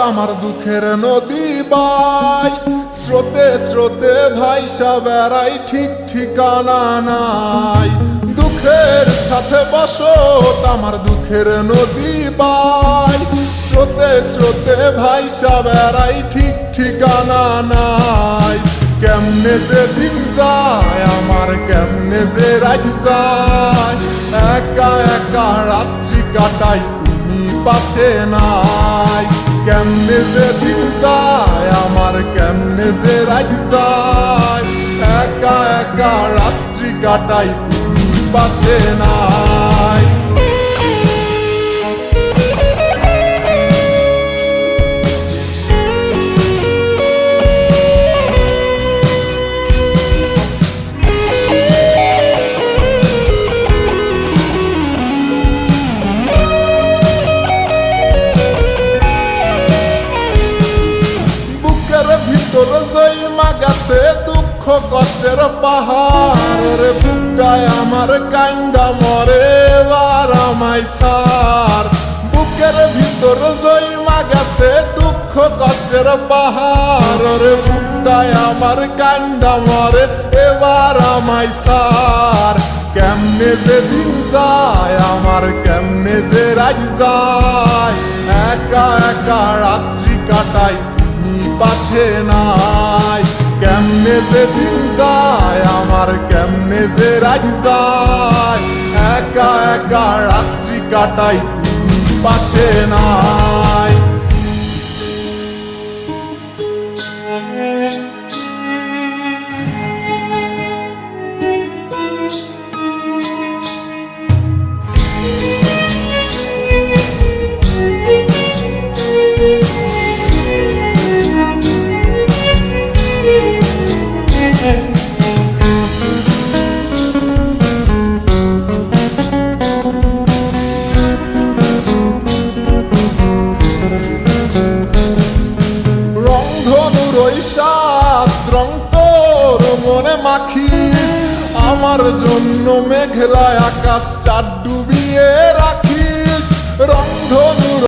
আমার দুঃখের নদী বাই, স্রোতে স্রোতে ভাইসা বেড়াই, ঠিক ঠিকানা নাই। দুঃখের সাথে বসত আমার দুঃখের নদী বাই, স্রোতে স্রোতে ভাইসা বেড়াই, ঠিক ঠিকানা নাই। কেমনে যে দিন যায় আমার, কেমনে যে রাত যায়, একা একা রাত্রি কাটাই তুমি পাশে নাই। কেমনে যে দিন যায় আমার, কেমনে যে রাত যায়, একা একা রাত্রি কাটাই তুমি পাশে নাই। ভিতর জৈমা গেছে দুঃখ কষ্টের পাহাড়, রে বুকটায় আমার কান্দা মরে এবার আমায় সার। বুকের ভিতর জৈমা গেছে দুঃখ কষ্টের পাহাড়, রে বুকটায় আমার কান্দা মরে এবার আমায় সার। কেমনে যে দিন যায় আমার, কেমনে যে রাত যায়, একা একা রাত্রি কাটাই পাশে নাই। কেমনে যে দিন যায় আমার, কেমনে যে রাত যায়, একা একা রাত্রি কাটাই তুমি পাশে নাই। রং তোর মনে মাখিস, আমার জন্য মেঘলা আকাশ চাঁদ ডুবিয়ে রাখিস। রংধনু